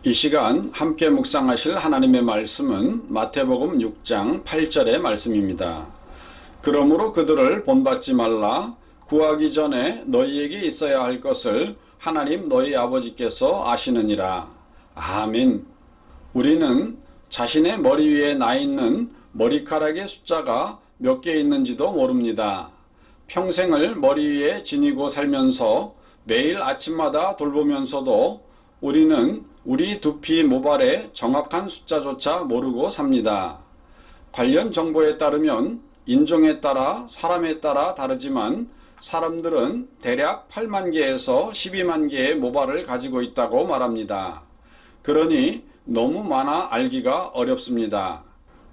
이 시간 함께 묵상하실 하나님의 말씀은 마태복음 6장 8절의 말씀입니다. 그러므로 그들을 본받지 말라. 구하기 전에 너희에게 있어야 할 것을 하나님 너희 아버지께서 아시느니라. 아멘. 우리는 자신의 머리 위에 나 있는 머리카락의 숫자가 몇 개 있는지도 모릅니다. 평생을 머리 위에 지니고 살면서 매일 아침마다 돌보면서도 우리는 우리 두피 모발의 정확한 숫자조차 모르고 삽니다. 관련 정보에 따르면 인종에 따라 사람에 따라 다르지만 사람들은 대략 8만 개에서 12만 개의 모발을 가지고 있다고 말합니다. 그러니 너무 많아 알기가 어렵습니다.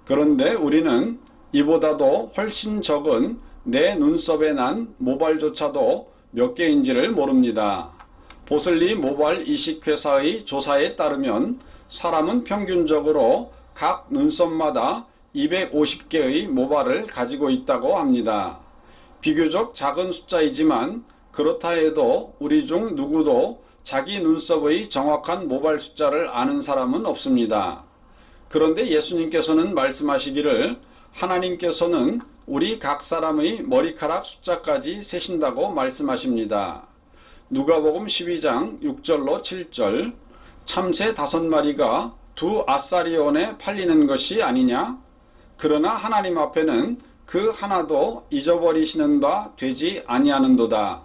그런데 우리는 이보다도 훨씬 적은 내 눈썹에 난 모발조차도 몇 개인지를 모릅니다. 보슬리 모발 이식회사의 조사에 따르면 사람은 평균적으로 각 눈썹마다 250개의 모발을 가지고 있다고 합니다. 비교적 작은 숫자이지만 그렇다 해도 우리 중 누구도 자기 눈썹의 정확한 모발 숫자를 아는 사람은 없습니다. 그런데 예수님께서는 말씀하시기를 하나님께서는 우리 각 사람의 머리카락 숫자까지 세신다고 말씀하십니다. 누가복음 12장 6절로 7절 참새 5마리가 2아사리온에 팔리는 것이 아니냐? 그러나 하나님 앞에는 그 하나도 잊어버리시는 바 되지 아니하는도다.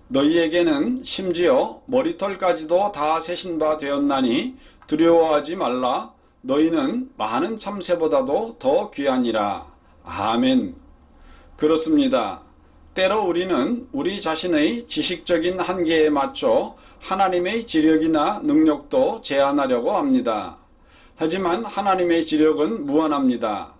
너희에게는 심지어 머리털까지도 다 세신 바 되었나니 두려워하지 말라. 너희는 많은 참새보다도 더 귀하니라. 아멘. 그렇습니다. 때로 우리는 우리 자신의 지식적인 한계에 맞춰 하나님의 지력이나 능력도 제한하려고 합니다. 하지만 하나님의 지력은 무한합니다.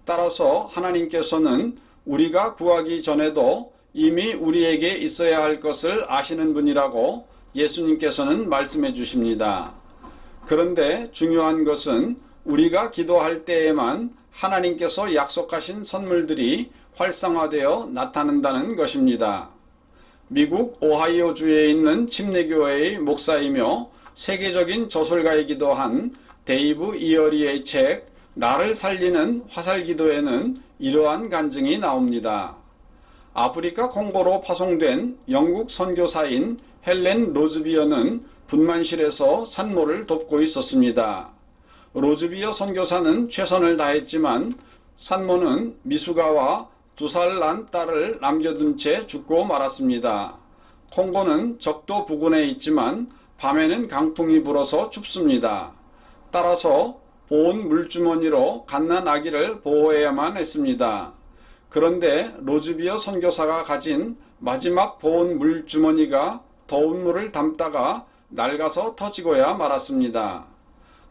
따라서 하나님께서는 우리가 구하기 전에도 이미 우리에게 있어야 할 것을 아시는 분이라고 예수님께서는 말씀해 주십니다. 그런데 중요한 것은 우리가 기도할 때에만 하나님께서 약속하신 선물들이 활성화되어 나타난다는 것입니다. 미국 오하이오주에 있는 침례교회의 목사이며 세계적인 저술가이기도 한 데이브 이어리의 책 나를 살리는 화살기도에는 이러한 간증이 나옵니다. 아프리카 콩고로 파송된 영국 선교사인 헬렌 로즈비어는 분만실에서 산모를 돕고 있었습니다. 로즈비어 선교사는 최선을 다했지만 산모는 미숙아와 2살 난 딸을 남겨둔 채 죽고 말았습니다. 콩고는 적도 부근에 있지만 밤에는 강풍이 불어서 춥습니다. 따라서 보온 물주머니로 갓난 아기를 보호해야만 했습니다. 그런데 로즈비어 선교사가 가진 마지막 보온 물주머니가 더운 물을 담다가 낡아서 터지고야 말았습니다.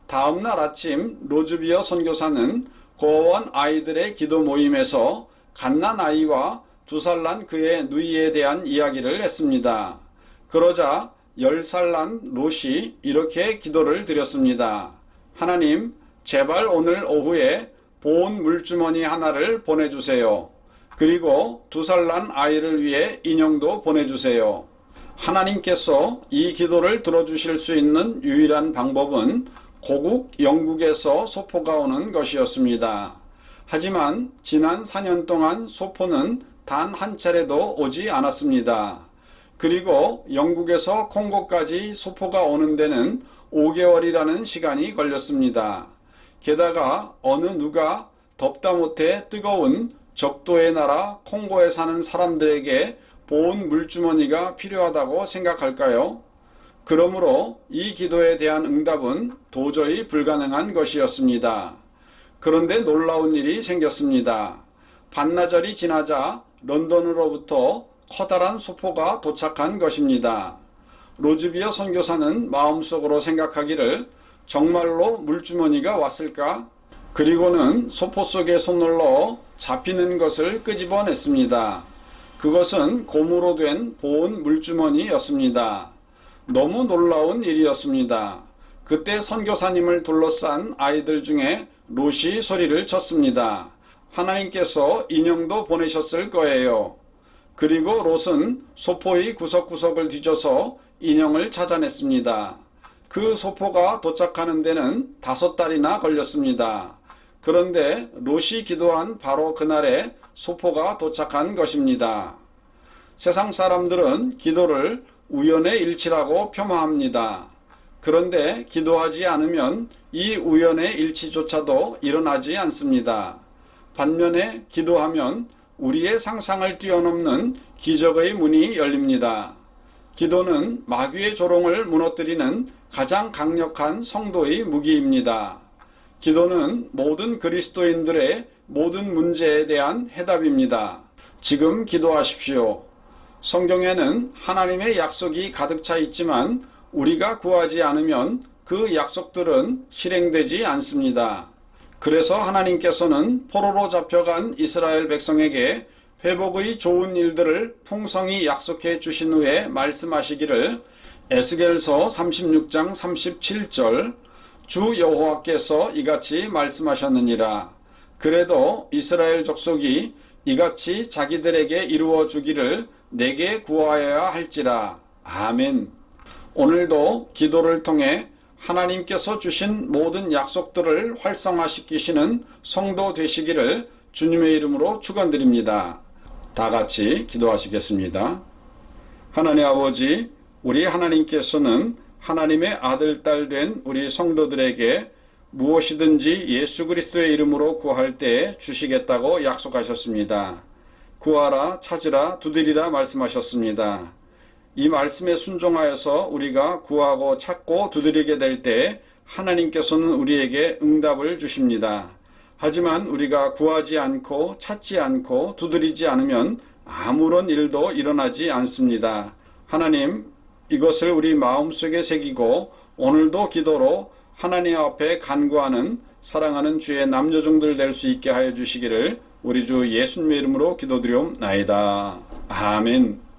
다음 날 아침 로즈비어 선교사는 고아원 아이들의 기도 모임에서 갓난 아이와 2살 난 그의 누이에 대한 이야기를 했습니다. 그러자 10살 난 롯이 이렇게 기도를 드렸습니다. 하나님, 제발 오늘 오후에 보온 물주머니 하나를 보내주세요. 그리고 2살 난 아이를 위해 인형도 보내주세요. 하나님께서 이 기도를 들어주실 수 있는 유일한 방법은 고국 영국에서 소포가 오는 것이었습니다. 하지만 지난 4년 동안 소포는 단 한 차례도 오지 않았습니다. 그리고 영국에서 콩고까지 소포가 오는 데는 5개월이라는 시간이 걸렸습니다. 게다가 어느 누가 덥다 못해 뜨거운 적도의 나라 콩고에 사는 사람들에게 보온 물주머니가 필요하다고 생각할까요? 그러므로 이 기도에 대한 응답은 도저히 불가능한 것이었습니다. 그런데 놀라운 일이 생겼습니다. 반나절이 지나자 런던으로부터 커다란 소포가 도착한 것입니다. 로즈비어 선교사는 마음속으로 생각하기를 정말로 물주머니가 왔을까? 그리고는 소포 속에 손을 넣어 잡히는 것을 끄집어냈습니다. 그것은 고무로 된 보온 물주머니였습니다. 너무 놀라운 일이었습니다. 그때 선교사님을 둘러싼 아이들 중에 롯이 소리를 쳤습니다. 하나님께서 인형도 보내셨을 거예요. 그리고 롯은 소포의 구석구석을 뒤져서 인형을 찾아냈습니다. 그 소포가 도착하는 데는 5달이나 걸렸습니다. 그런데 롯이 기도한 바로 그날에 소포가 도착한 것입니다. 세상 사람들은 기도를 우연의 일치라고 폄하합니다. 그런데 기도하지 않으면 이 우연의 일치조차도 일어나지 않습니다. 반면에 기도하면 우리의 상상을 뛰어넘는 기적의 문이 열립니다. 기도는 마귀의 조롱을 무너뜨리는 가장 강력한 성도의 무기입니다. 기도는 모든 그리스도인들의 모든 문제에 대한 해답입니다. 지금 기도하십시오. 성경에는 하나님의 약속이 가득 차 있지만 우리가 구하지 않으면 그 약속들은 실행되지 않습니다. 그래서 하나님께서는 포로로 잡혀간 이스라엘 백성에게 회복의 좋은 일들을 풍성히 약속해 주신 후에 말씀하시기를 에스겔서 36장 37절 주 여호와께서 이같이 말씀하셨느니라. 그래도 이스라엘 족속이 이같이 자기들에게 이루어 주기를 내게 구하여야 할지라. 아멘. 오늘도 기도를 통해 하나님께서 주신 모든 약속들을 활성화시키시는 성도 되시기를 주님의 이름으로 축원드립니다. 다 같이 기도하시겠습니다. 하나님 아버지, 우리 하나님께서는 하나님의 아들, 딸 된 우리 성도들에게 무엇이든지 예수 그리스도의 이름으로 구할 때 주시겠다고 약속하셨습니다. 구하라, 찾으라, 두드리라 말씀하셨습니다. 이 말씀에 순종하여서 우리가 구하고 찾고 두드리게 될 때 하나님께서는 우리에게 응답을 주십니다. 하지만 우리가 구하지 않고 찾지 않고 두드리지 않으면 아무런 일도 일어나지 않습니다. 하나님, 이것을 우리 마음속에 새기고 오늘도 기도로 하나님 앞에 간구하는 사랑하는 주의 남녀종들 될 수 있게 하여 주시기를 우리 주 예수님의 이름으로 기도드리옵나이다. 아멘.